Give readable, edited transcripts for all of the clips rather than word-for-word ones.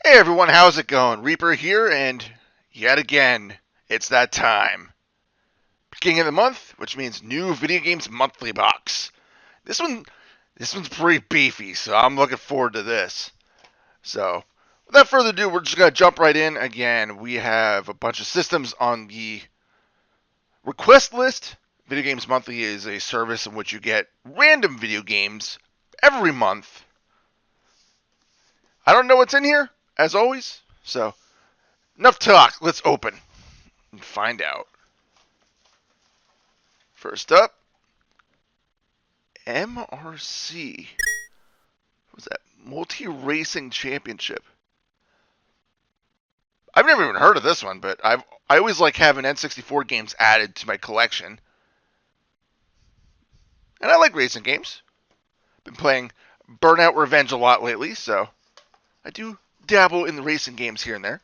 Hey everyone, how's it going? Reaper here, and yet again, it's that time. Beginning of the month, which means new video games monthly box. This one, this one's pretty beefy, so I'm looking forward to this. So, without further ado, we're just gonna jump right in. Again, we have a bunch of systems on the request list. Video Games Monthly is a service in which you get random video games every month. I don't know what's in here, as always, so enough talk. Let's open and find out. First up, MRC. What's that? Multi-Racing Championship. I've never even heard of this one, but I always like having N64 games added to my collection. And I like racing games. Been playing Burnout Revenge a lot lately, so I do dabble in the racing games here and there.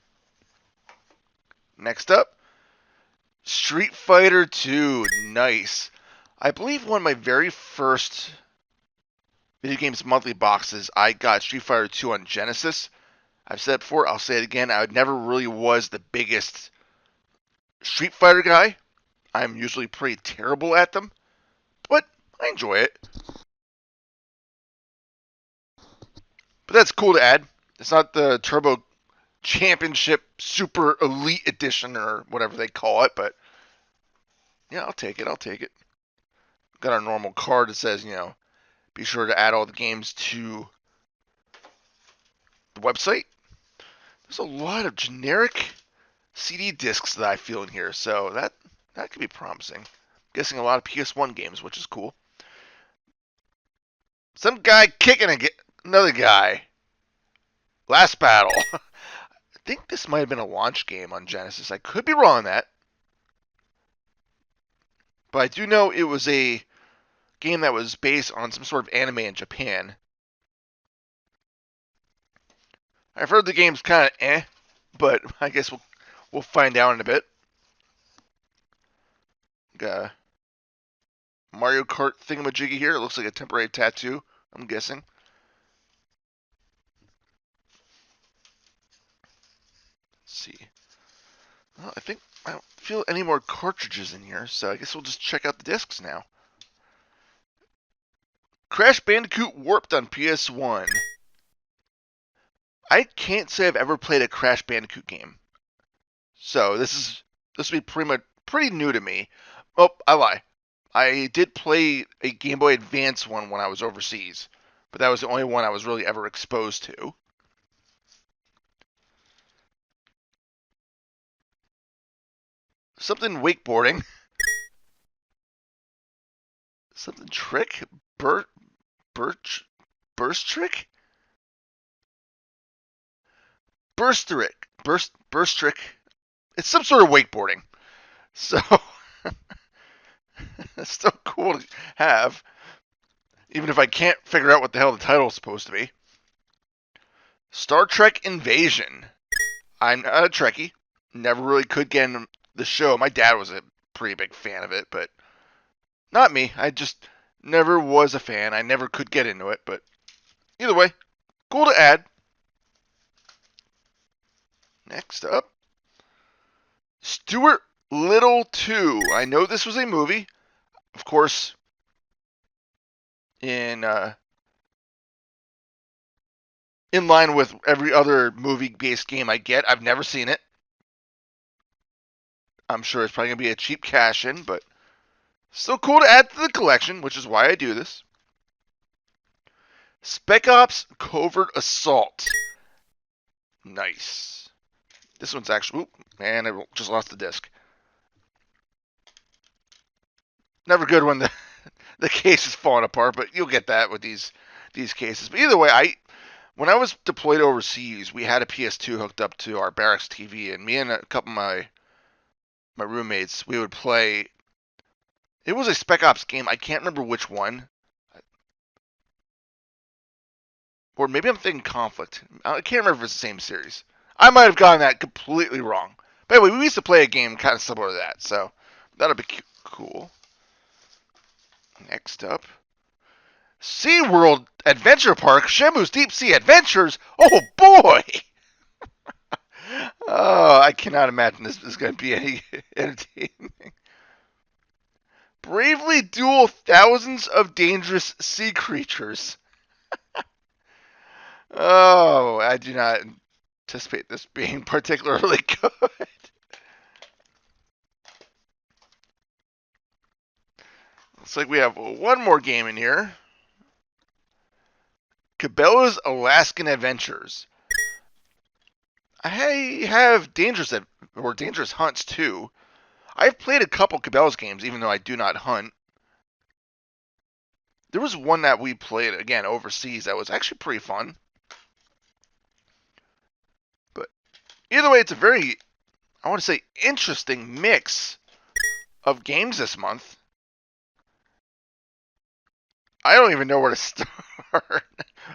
Next up, Street Fighter 2. Nice. I believe one of my very first Video Games Monthly boxes, I got Street Fighter 2 on Genesis. I've said it before, I'll say it again, I never really was the biggest Street Fighter guy. I'm usually pretty terrible at them, but I enjoy it. But that's cool to add. It's not the Turbo Championship Super Elite Edition or whatever they call it, but yeah, I'll take it. Got our normal card that says, be sure to add all the games to the website. There's a lot of generic CD discs that I feel in here, so that could be promising. I'm guessing a lot of PS1 games, which is cool. Some guy kicking another guy. Last battle. I think this might have been a launch game on Genesis. I could be wrong on that. But I do know it was a game that was based on some sort of anime in Japan. I've heard the game's kind of but I guess we'll find out in a bit. Got a Mario Kart thingamajiggy here. It looks like a temporary tattoo, I'm guessing. Let's see. Well, I don't feel any more cartridges in here, so I guess we'll just check out the discs now. Crash Bandicoot Warped on PS1. I can't say I've ever played a Crash Bandicoot game, so this will be pretty new to me. Oh, I lie. I did play a Game Boy Advance one when I was overseas, but that was the only one I was really ever exposed to. Something wakeboarding. Something trick? Burst trick? Burst trick. It's some sort of wakeboarding. So it's still cool to have, even if I can't figure out what the hell the title is supposed to be. Star Trek Invasion. I'm not a Trekkie. Never really could get in the show. My dad was a pretty big fan of it, but not me. I just never was a fan. I never could get into it, but either way, cool to add. Next up, Stuart Little 2. I know this was a movie. Of course, in line with every other movie-based game I get. I've never seen it. I'm sure it's probably going to be a cheap cash-in, but still cool to add to the collection, which is why I do this. Spec Ops Covert Assault. Nice. This one's actually... Oop, man, I just lost the disc. Never good when the case is falling apart, but you'll get that with these cases. But either way, when I was deployed overseas, we had a PS2 hooked up to our barracks TV, and me and a couple of my roommates, we would play. It was a Spec Ops game. I can't remember which one. Or maybe I'm thinking Conflict. I can't remember if it's the same series. I might have gotten that completely wrong. But anyway, we used to play a game kind of similar to that, so that'll be cool. Next up, SeaWorld Adventure Park, Shamu's Deep Sea Adventures. Oh boy! Oh, I cannot imagine this is going to be any entertaining. Bravely duel thousands of dangerous sea creatures. Oh, I do not anticipate this being particularly good. Looks like we have one more game in here. Cabela's Alaskan Adventures. I have dangerous hunts too. I've played a couple Cabela's games, even though I do not hunt. There was one that we played again overseas that was actually pretty fun. But either way, it's a very, I want to say, interesting mix of games this month. I don't even know where to start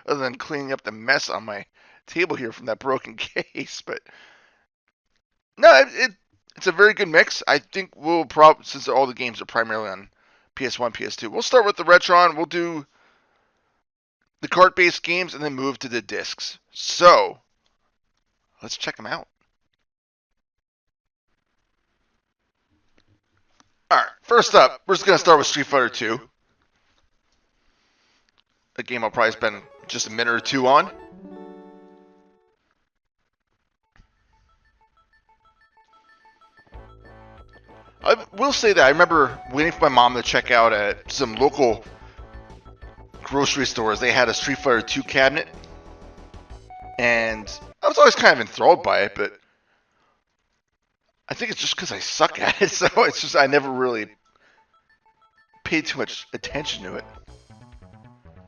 other than cleaning up the mess on my table here from that broken case. But no, it's a very good mix. I think we'll probably, since all the games are primarily on PS1, PS2, we'll start with the Retron. We'll do the cart-based games and then move to the discs. So let's check them out. All right, first up, we're just going to start with Street Fighter 2. A game I'll probably spend just a minute or two on. I will say that I remember waiting for my mom to check out at some local grocery stores. They had a Street Fighter 2 cabinet, and I was always kind of enthralled by it, but I think it's just because I suck at it, so it's just I never really paid too much attention to it.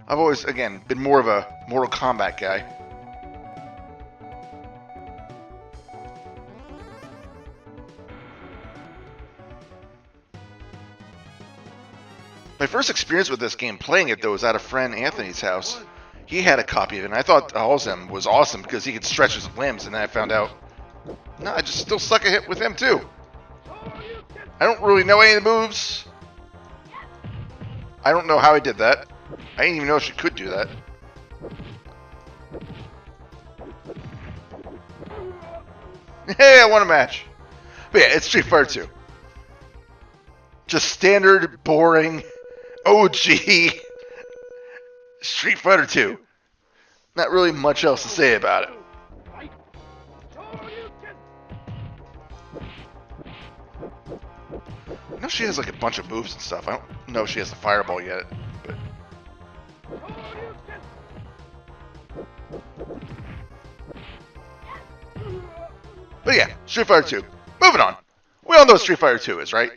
I've always, again, been more of a Mortal Kombat guy. My first experience with this game, playing it though, was at a friend Anthony's house. He had a copy of it, and I thought Alzem was awesome because he could stretch his limbs, and then I found out, no, I just still suck a hit with him too. I don't really know any of the moves. I don't know how he did that. I didn't even know she could do that. Hey, I won a match. But yeah, it's Street Fighter 2. Just standard, boring, OG Street Fighter 2. Not really much else to say about it. I know she has like a bunch of moves and stuff. I don't know if she has the fireball yet. But yeah, Street Fighter 2. Moving on. We all know what Street Fighter 2 is, right?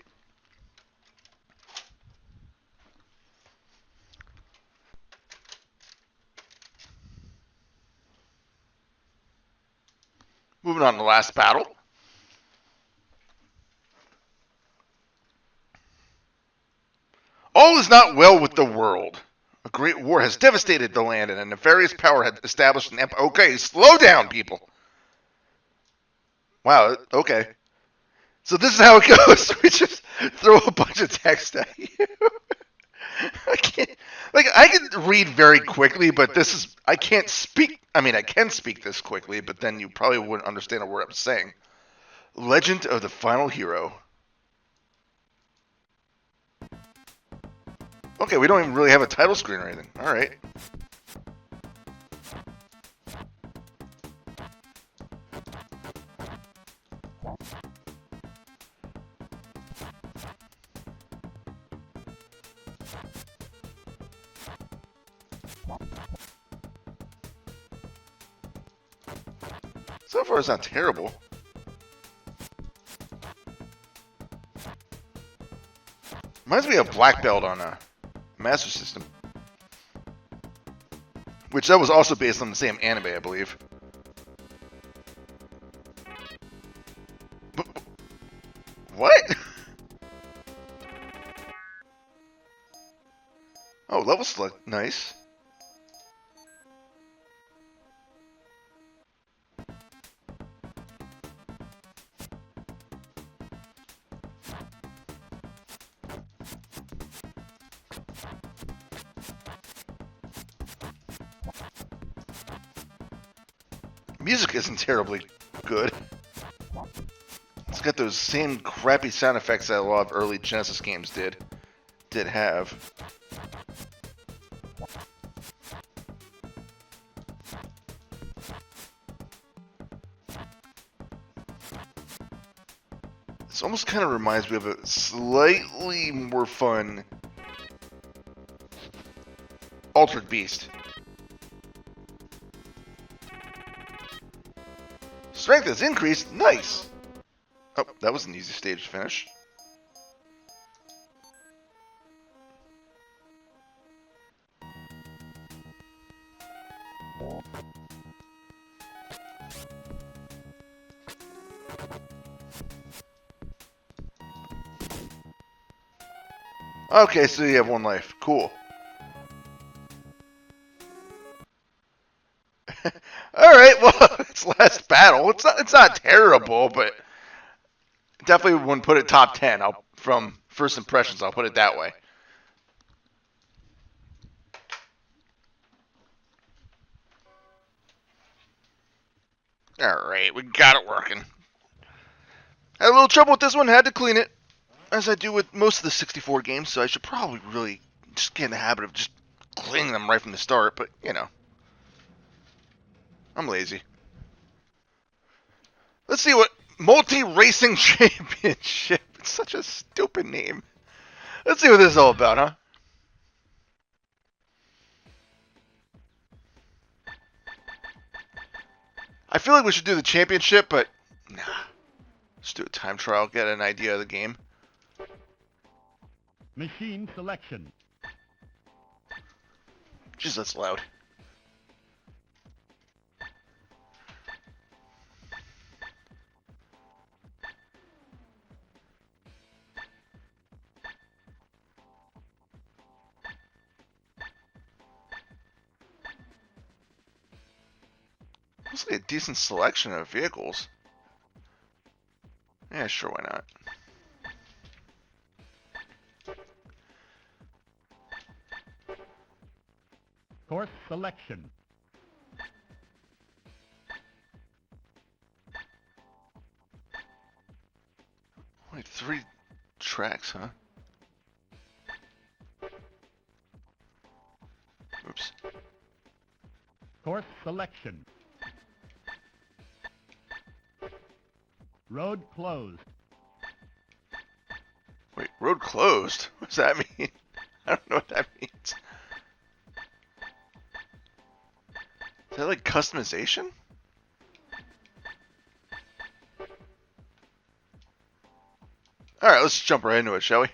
Moving on to the last battle. All is not well with the world. A great war has devastated the land, and a nefarious power had established an empire. Okay, slow down, people. Wow, okay. So this is how it goes. We just throw a bunch of text at you. I can't, I can read very quickly, but I can't speak. I mean, I can speak this quickly, but then you probably wouldn't understand a word I'm saying. Legend of the Final Hero. Okay, we don't even really have a title screen or anything. All right. So far, it's not terrible. Reminds me of Black Belt on a Master System, which that was also based on the same anime, I believe. But, what? Oh, level select, nice. Music isn't terribly good. got those same crappy sound effects that a lot of early Genesis games did have. This almost kind of reminds me of a slightly more fun Altered Beast. Strength has increased. Nice. Oh, that was an easy stage to finish. Okay, so you have one life. Cool. Alright, well, it's last battle. It's not terrible, but definitely wouldn't put it top 10. From first impressions, I'll put it that way. Alright, we got it working. Had a little trouble with this one, had to clean it. As I do with most of the 64 games, so I should probably really just get in the habit of just cleaning them right from the start, but, you know. I'm lazy. Let's see what Multi-Racing Championship. It's such a stupid name. Let's see what this is all about, huh? I feel like we should do the championship, but nah. Let's do a time trial, get an idea of the game. Machine selection. Jeez, that's loud. Looks like a decent selection of vehicles. Yeah, sure, why not? Course selection. Wait, 3 tracks, huh? Oops. Course selection. Road closed. Wait, road closed? What does that mean? I don't know what that means. Is that like customization? Alright, let's jump right into it, shall we?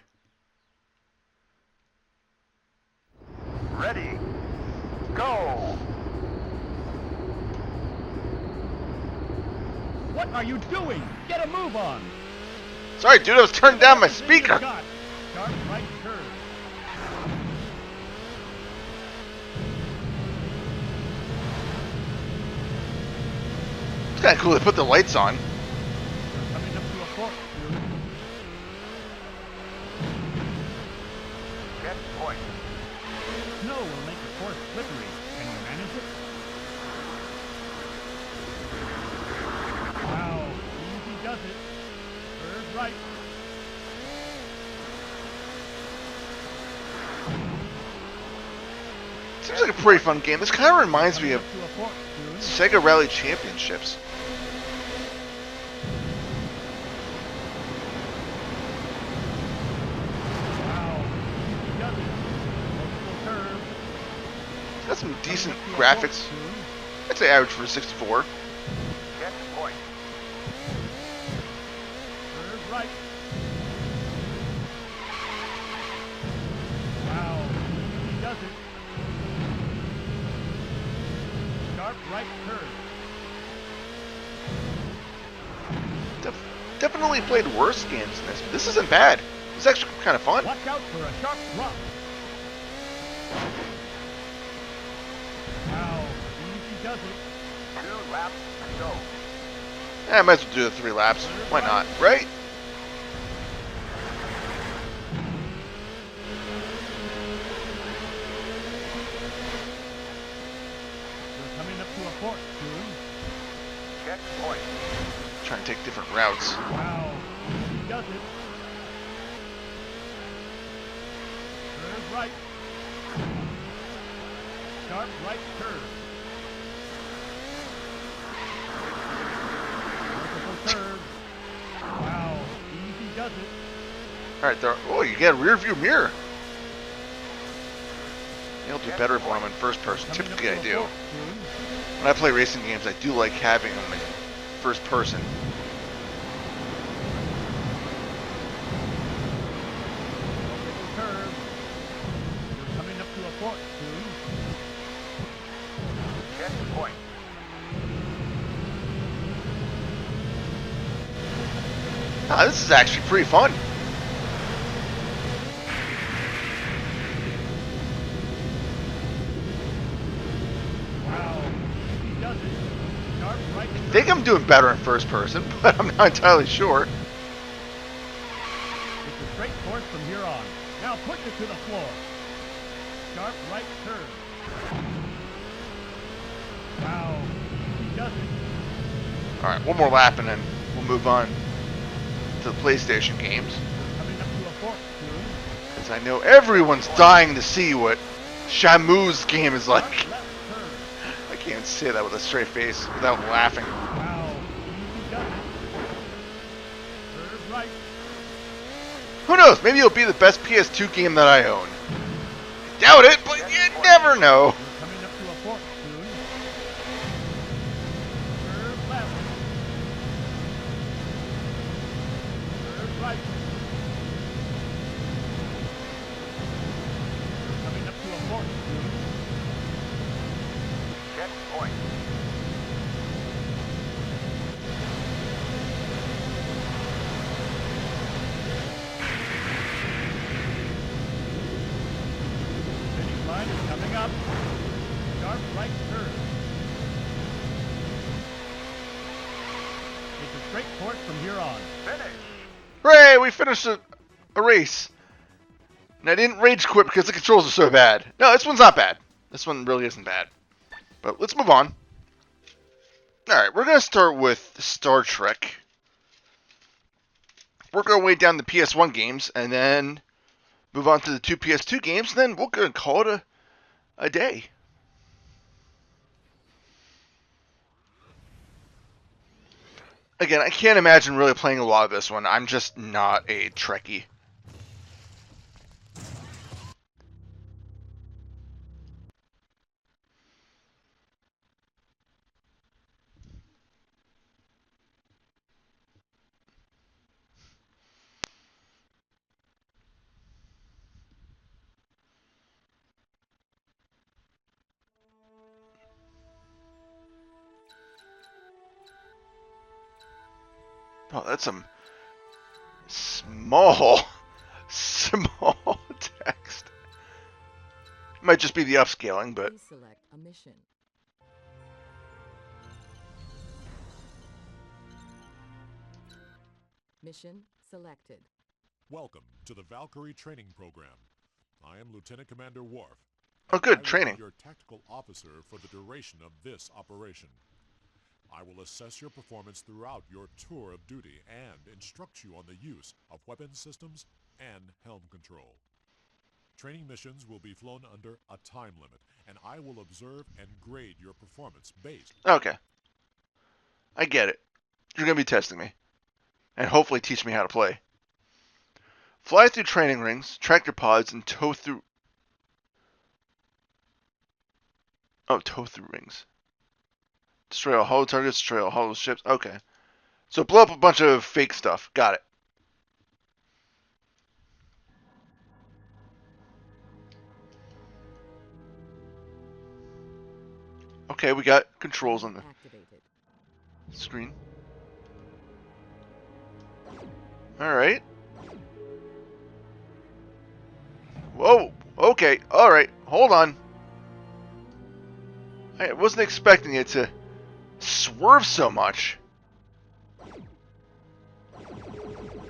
Ready, go! What are you doing? Get a move on! Sorry, dude, I was turning down my speaker. Shot. Sharp right turn. It's kind of cool they put the lights on. Coming up to a fork. Get point. Snow will make the course slippery. Can you manage it? Wow, easy does it. Curve right. Seems like a pretty fun game. This kind of reminds me of To a fork Sega Rally Championships. Wow, easy does it. Multiple curves. It's got some decent graphics. I'd say average for a 64. Get point. Curve right. Wow, easy does it. Sharp right curve. Definitely played worse games than this, but this isn't bad. It's actually kind of fun. Watch out for a sharp drop. Wow, easy does it. 2 laps, go. I might as well do the 3 laps. Why not, right? We're coming up to a fork soon. Check point. Trying to take different routes. Wow, does it. Curve right. Sharp right curve. Vertical curve. Wow, easy does it. Alright, there. Oh, you get a rear view mirror. I'll do better when I'm in first person. Coming up Typically, to I a do. fork soon. When I play racing games, I do like having them in first person. Vertical curve. You're coming up to a fork soon. Checkpoint. Ah, this is actually pretty fun. Wow, easy does it. Sharp right I think I'm doing better in first person, but I'm not entirely sure. It's a straight course from here on. Now push it to the floor. Sharp right curve. Wow, easy does it. Alright, one more lap and then we'll move on to the PlayStation games. Coming up to a fork soon. Because I know everyone's dying to see what Shamu's game is like. Sharp left curve. I can't say that with a straight face without laughing. Wow, easy does it. Curve right. Who knows? Maybe it'll be the best PS2 game that I own. Doubt it, but you never know. You're coming up to a fork soon. Curve left. Curve right. You're coming up to a fork soon. Checkpoint. Finish line is coming up. Sharp right curve. It's a straight course from here on. Finish. Hooray, we finished a race. And I didn't rage quit because the controls are so bad. No, this one's not bad. This one really isn't bad. But let's move on. Alright, we're going to start with Star Trek. Work our way down the PS1 games, and then move on to the two PS2 games, and then we're going to call it a day. Again, I can't imagine really playing a lot of this one. I'm just not a Trekkie. Oh, that's some small text. Might just be the upscaling, but Please select a mission. Mission selected. Welcome to the Valkyrie Training Program. I am Lieutenant Commander Worf. oh, I good will training. be your tactical officer for the duration of this operation. I will assess your performance throughout your tour of duty and instruct you on the use of weapon systems and helm control. Training missions will be flown under a time limit, and I will observe and grade your performance based. Okay. I get it. You're going to be testing me. And hopefully teach me how to play. Fly through training rings, tractor pods, and tow through rings. Destroy all hollow targets, destroy all hollow ships. Okay. So blow up a bunch of fake stuff. Got it. Okay, we got controls on the Activated. screen. Alright. Whoa. Okay. Alright. Hold on. I wasn't expecting it to swerve so much.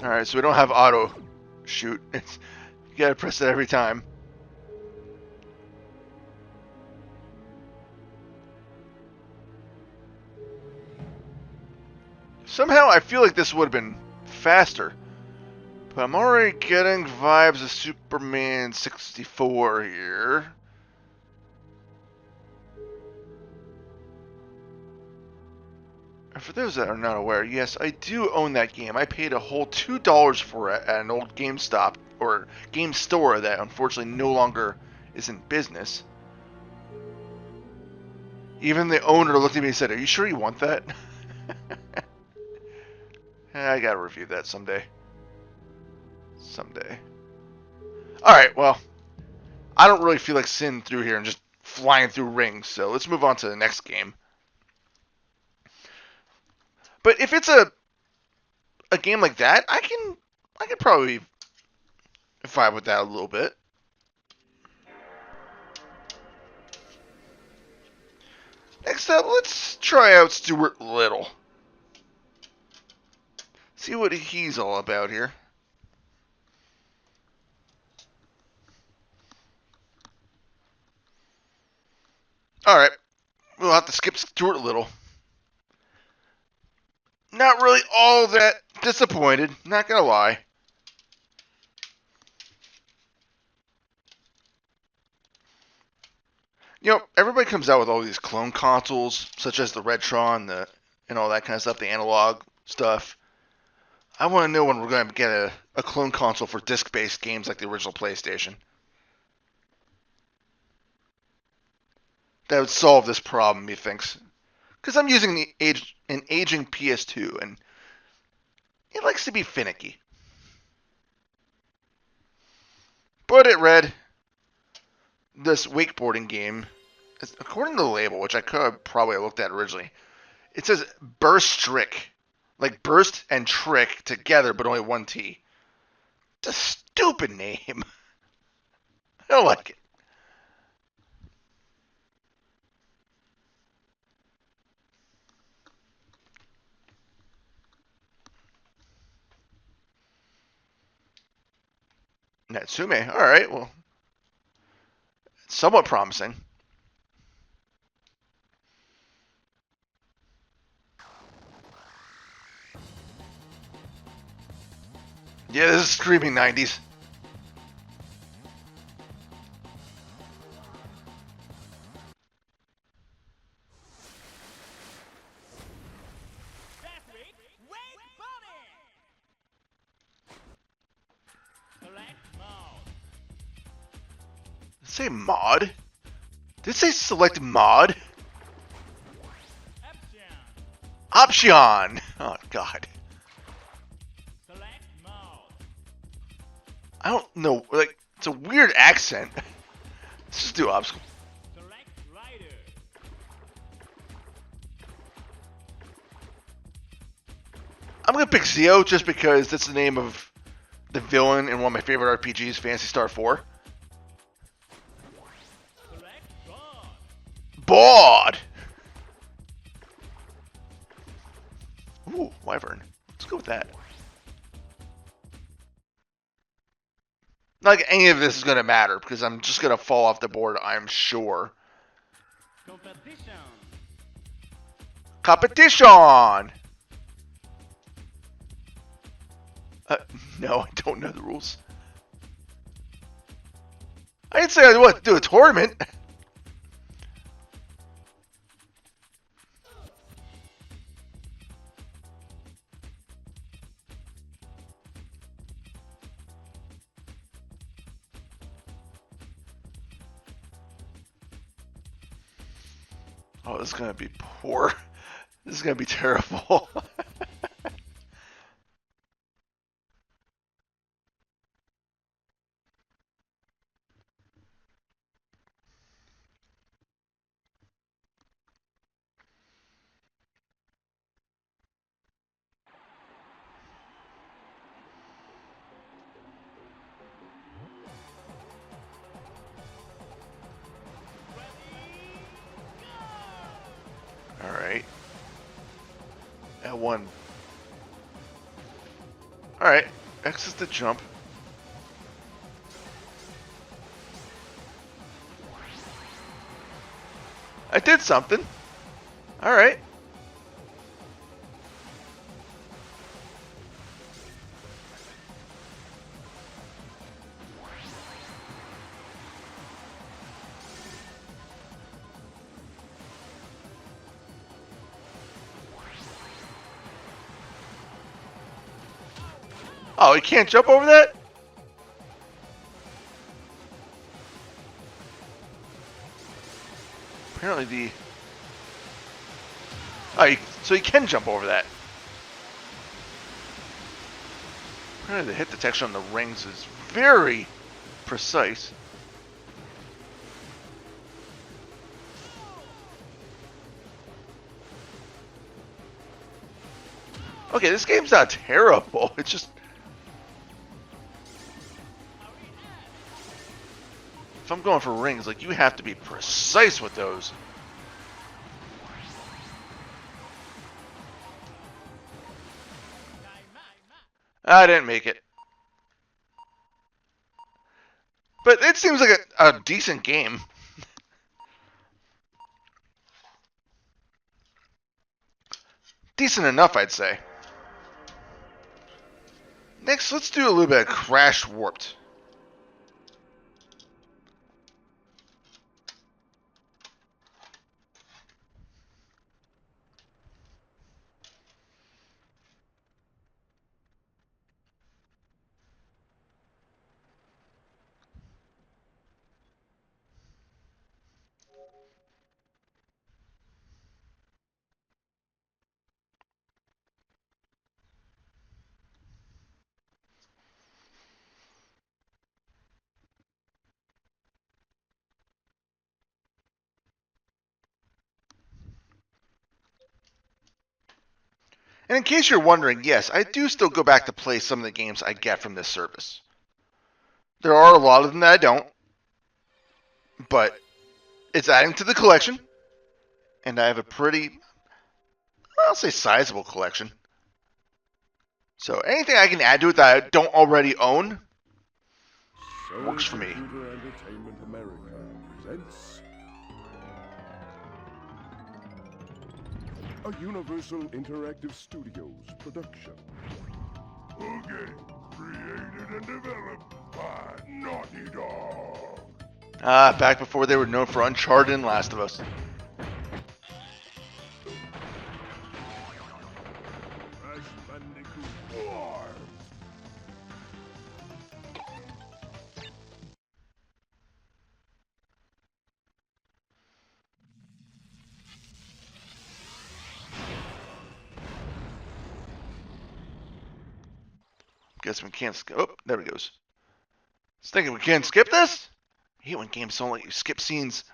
Alright, so we don't have auto shoot. You gotta press it every time. Somehow I feel like this would have been faster But I'm already getting vibes of Superman 64 here. And for those that are not aware, yes, I do own that game. I paid a whole $2 for it at an old GameStop or game store that unfortunately no longer is in business. Even the owner looked at me and said, "Are you sure you want that?" I gotta review that someday. Someday. Alright, well, I don't really feel like sitting through here and just flying through rings, so let's move on to the next game. But if it's a game like that, I can probably vibe with that a little bit. Next up, let's try out Stuart Little. See what he's all about here. Alright, we'll have to skip Stuart Little. Not really all that disappointed, not gonna lie. You know, everybody comes out with all these clone consoles, such as the Retron, and all that kind of stuff, the analog stuff. I want to know when we're going to get a clone console for disc-based games like the original PlayStation. That would solve this problem, methinks. Because I'm using an aging PS2, and it likes to be finicky. But it read, this wakeboarding game, according to the label, which I could have probably looked at originally, it says Burst Trick. Like burst and trick together, but only one T. It's a stupid name. I don't like it. Natsume. Alright, well. It's somewhat promising. Yeah, this is screaming 90s. Did it say mod? Did it say select mod? Option! Oh, God. I don't know. Like, it's a weird accent. Let's just do obstacle. I'm gonna pick Zeo just because that's the name of the villain in one of my favorite RPGs, Phantasy Star 4. Bod! Ooh, Wyvern. Let's go with that. Not like any of this is gonna matter because I'm just gonna fall off the board, I'm sure. Competition! No, I don't know the rules. I didn't say I want to do a tournament. Oh, this is gonna be poor. This is gonna be terrible. Alright. L1. Alright. X is the jump. I did something. Alright. Oh, he can't jump over that? Apparently the... Oh, so he can jump over that. Apparently the hit detection on the rings is very precise. Okay, this game's not terrible. It's just... If I'm going for rings, like, you have to be precise with those. I didn't make it. But it seems like a decent game. Decent enough, I'd say. Next, let's do a little bit of Crash Warped. And in case you're wondering, yes, I do still go back to play some of the games I get from this service. There are a lot of them that I don't, but it's adding to the collection, and I have a pretty, I'll say, sizable collection. So anything I can add to it that I don't already own works for me. Computer Entertainment America presents a Universal Interactive Studios production. A game created and developed by Naughty Dog. Ah, back before they were known for Uncharted and Last of Us. Crash Bandicoot 4. Guess we can't skip. Oh, there he goes. I was thinking we can't skip this? I hate when games don't let you skip scenes.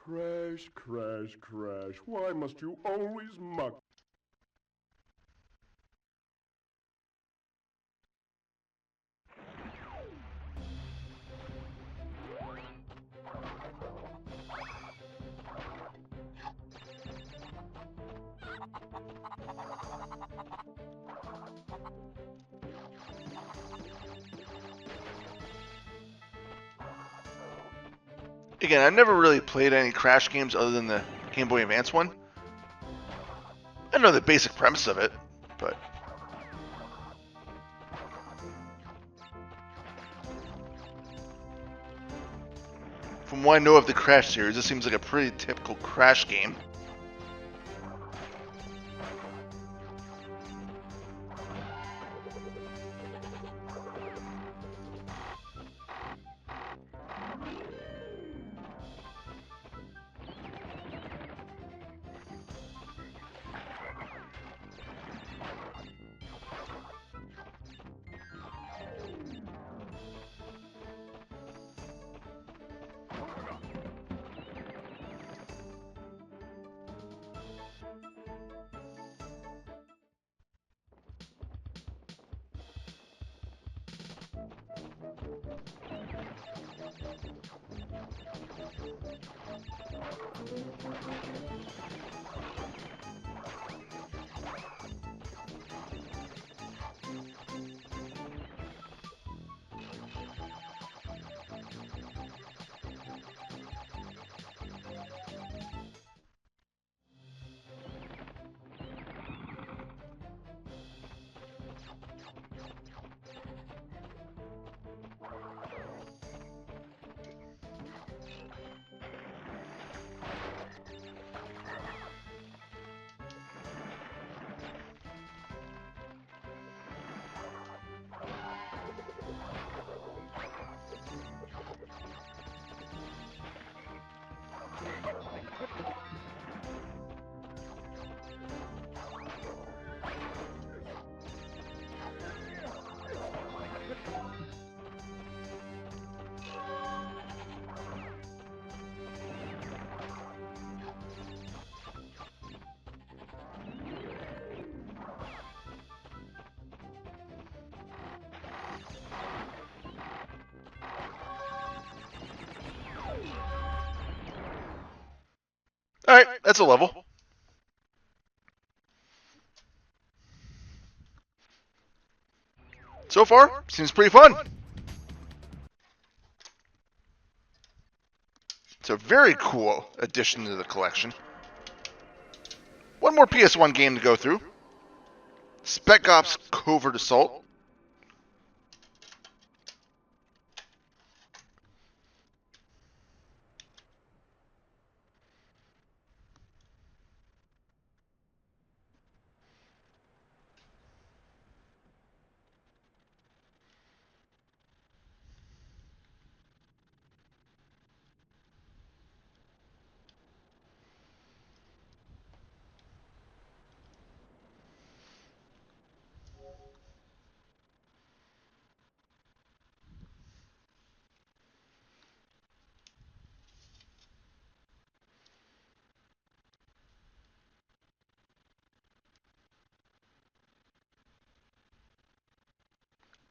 Crash, crash, crash. Why must you always muck? Again, I've never really played any Crash games other than the Game Boy Advance one. I know the basic premise of it, but... From what I know of the Crash series, this seems like a pretty typical Crash game. Alright, that's a level. So far, seems pretty fun. It's a very cool addition to the collection. One more PS1 game to go through. Spec Ops Covert Assault.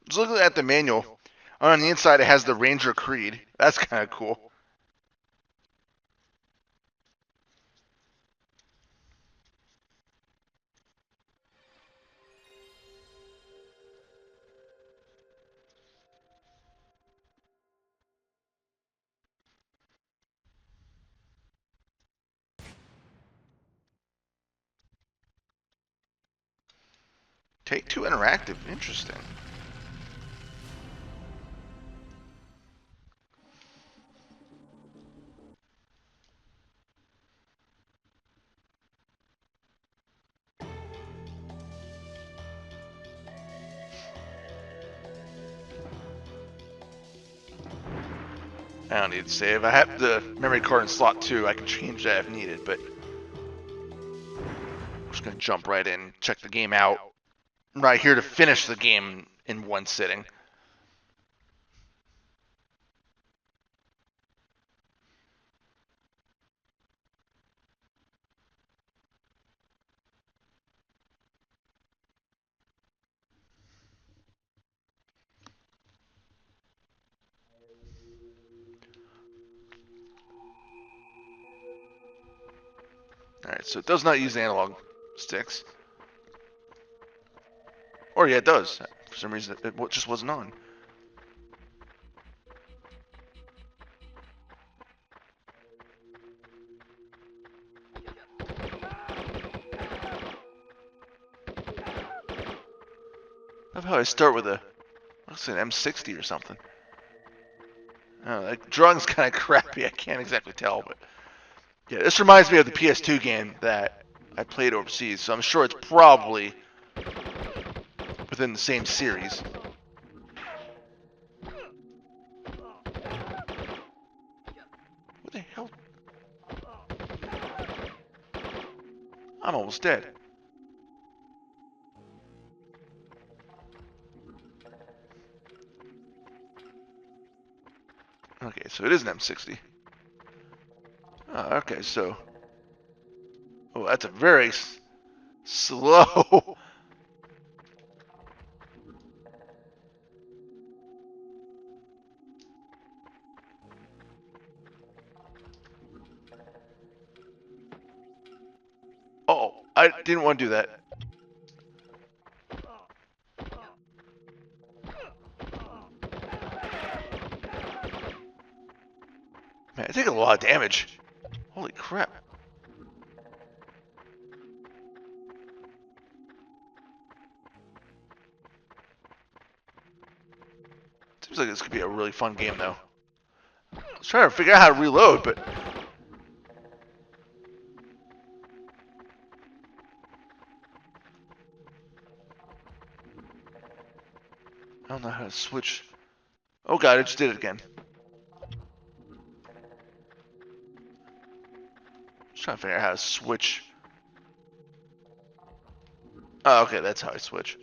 Just looking at the manual, on the inside it has the Ranger Creed. That's kind of cool. Take-Two Interactive, interesting. I don't need to save. I have the memory card in slot 2. I can change that if needed, but I'm just going to jump right in, check the game out. I'm right here to finish the game in one sitting. Alright, so it does not use analog sticks. Or yeah, it does. For some reason, it just wasn't on. I love how I start with a, looks like an M60 or something. Oh, that drawing's kind of crappy. I can't exactly tell, but yeah, this reminds me of the PS2 game that I played overseas, so I'm sure it's probably within the same series. What the hell? I'm almost dead. Okay, so it is an M60. Oh, okay, so... Oh, that's a very slow... Oh, I didn't want to do that. Man, I take a lot of damage. Holy crap. Seems like this could be a really fun game, though. I was trying to figure out how to reload, but... I don't know how to switch. Oh god, I just did it again. Just trying to figure out how to switch. Oh, okay, that's how I switch.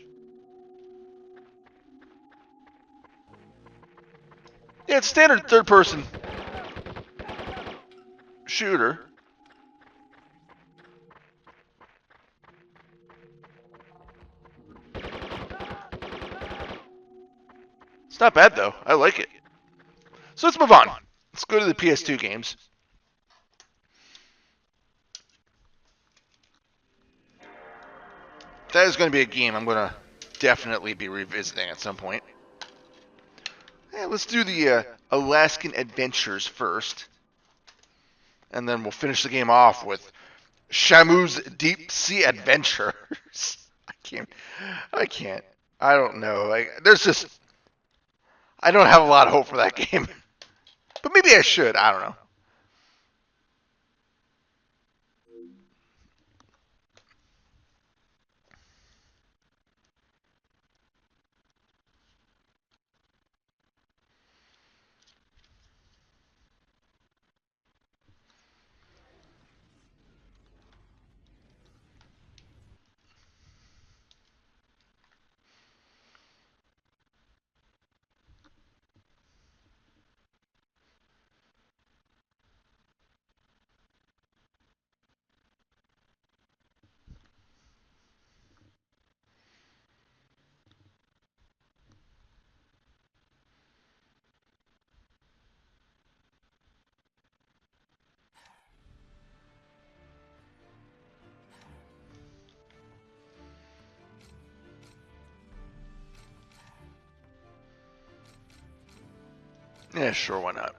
Yeah, it's standard third-person shooter. It's not bad, though. I like it. So let's move on. Let's go to the PS2 games. That is going to be a game I'm going to definitely be revisiting at some point. Yeah, let's do the Alaskan Adventures first. And then we'll finish the game off with Shamu's Deep Sea Adventures. I can't. I don't know. Like, I don't have a lot of hope for that game. But maybe I should. I don't know. Yeah, sure, why not?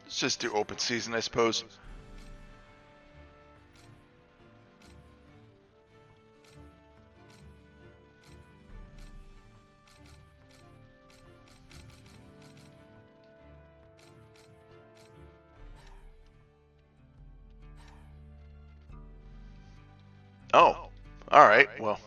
Let's just do open season, I suppose. Oh, alright, well.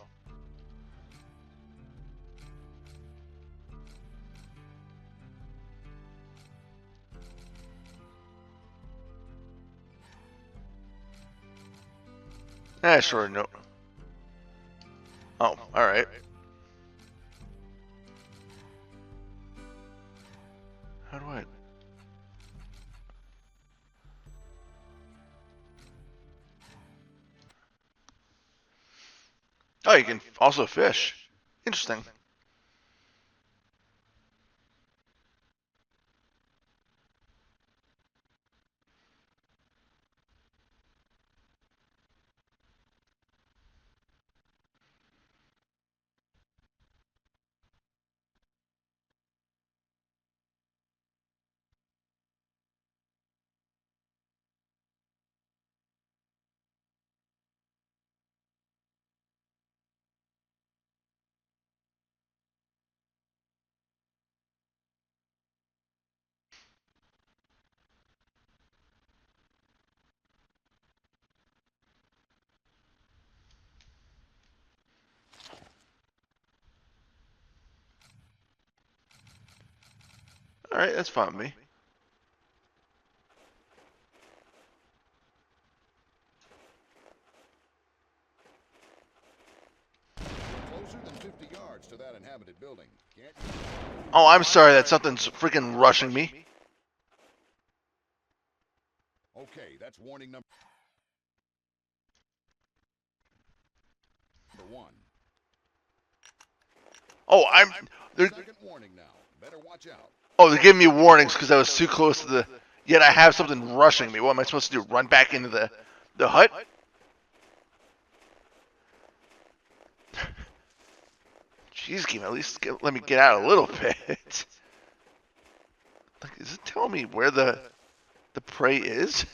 Sure, no. Oh, alright. How do I... Oh, you can also fish. Interesting. Alright, that's fine with me. Closer than 50 yards to that inhabited building. Can't you? Oh, I'm sorry that something's freaking rushing me. Okay, that's warning number one. Oh, they're, Second warning now. Better watch out. oh, they're giving me warnings because I was too close to the... Yet I have something rushing me. What am I supposed to do? Run back into the hut? Jeez, game, at least let me get out a little bit. Like, is it telling me where the prey is?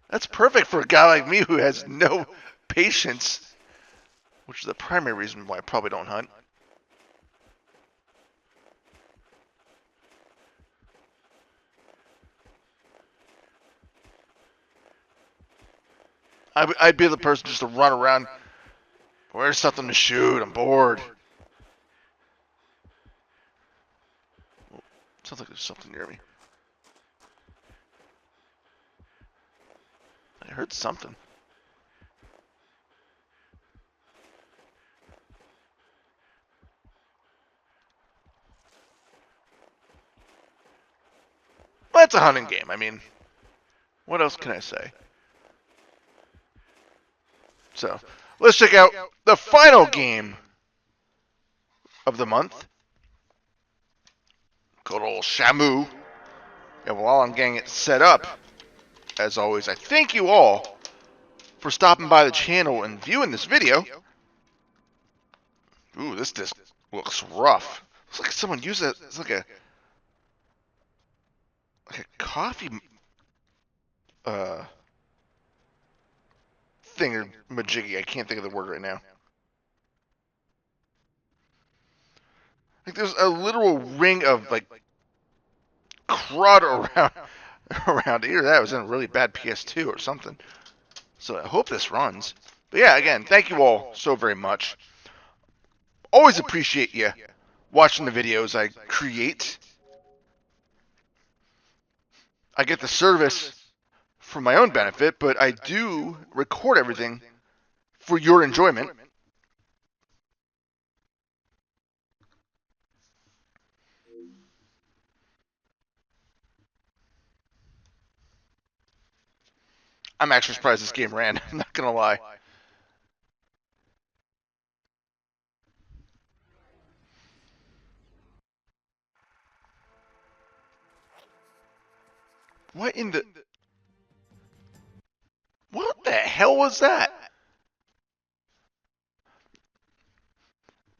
That's perfect for a guy like me who has no patience, which is the primary reason why I probably don't hunt. I'd be the person just to run around. Where's something to shoot? I'm bored. Sounds like there's something near me. I heard something. Well, it's a hunting game. I mean, What else can I say? So, let's check out the final game of the month. Good old Shamu. And while I'm getting it set up, as always, I thank you all for stopping by the channel and viewing this video. Ooh, this disc looks rough. Looks like someone used it. It's like a coffee thing or majiggy. I can't think of the word right now. Like there's a literal ring of like crud around here. That was in a really bad PS2 or something. So I hope this runs. But yeah, again, thank you all so very much. Always appreciate you watching the videos I create. I get the service for my own benefit, but I do record everything for your enjoyment. I'm actually surprised this game ran. I'm not gonna lie. What in the... What the hell was that?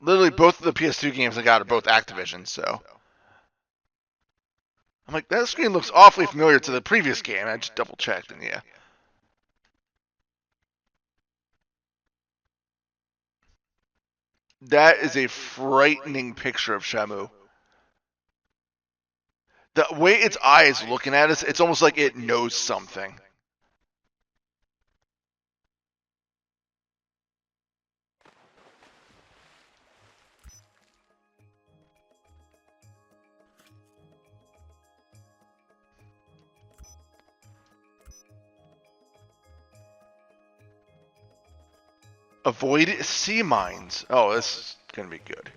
Literally both of the PS2 games I got are both Activision, so... I'm like, that screen looks awfully familiar to the previous game. I just double checked, and yeah. That is a frightening picture of Shamu. The way its eye is looking at us, it's almost like it knows something. Avoid sea mines. Oh, this is gonna be good.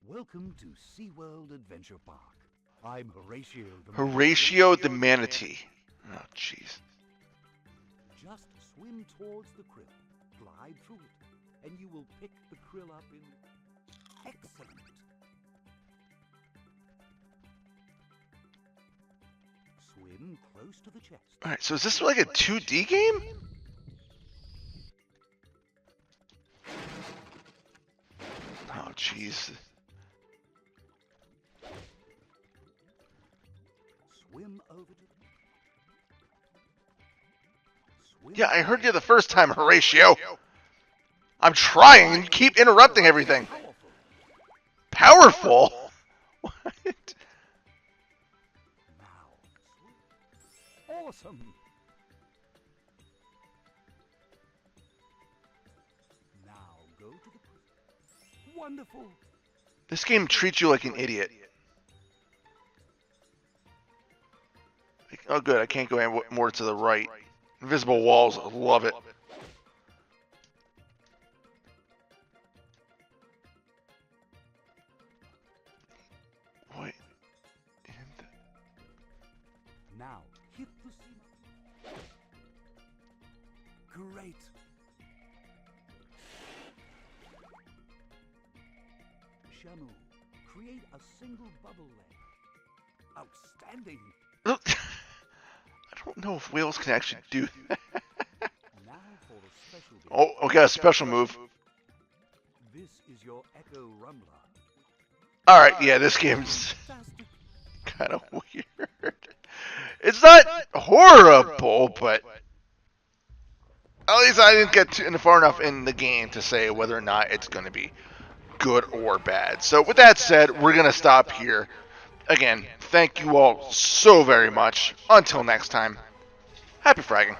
Welcome to SeaWorld Adventure Park. I'm Horatio the Horatio the Manatee. Oh, jeez. Just swim towards the krill, glide through it, and you will pick the krill up in... Excellent. Swim close to the chest. Alright, so is this like a 2D game? Oh, jeez. Swim over to Swim Yeah, I heard you the first time, Horatio. I'm trying, and you keep interrupting everything. Powerful? What? Now, awesome. Now go to the... Wonderful. This game treats you like an idiot. Oh, good. I can't go any more to the right. Invisible walls. I love it. What? Now hit the sea. Great. Shamu, create a single bubble layer. Outstanding. I don't know if whales can actually do that. Now for the special bit. Oh, okay, a special move. This is your Echo Rumbler. Alright, yeah, this game's Fantastic. kind of weird. It's not horrible, but at least I didn't get far enough in the game to say whether or not it's going to be good or bad. So with that said, we're going to stop here. Again, thank you all so very much. Until next time, happy fragging.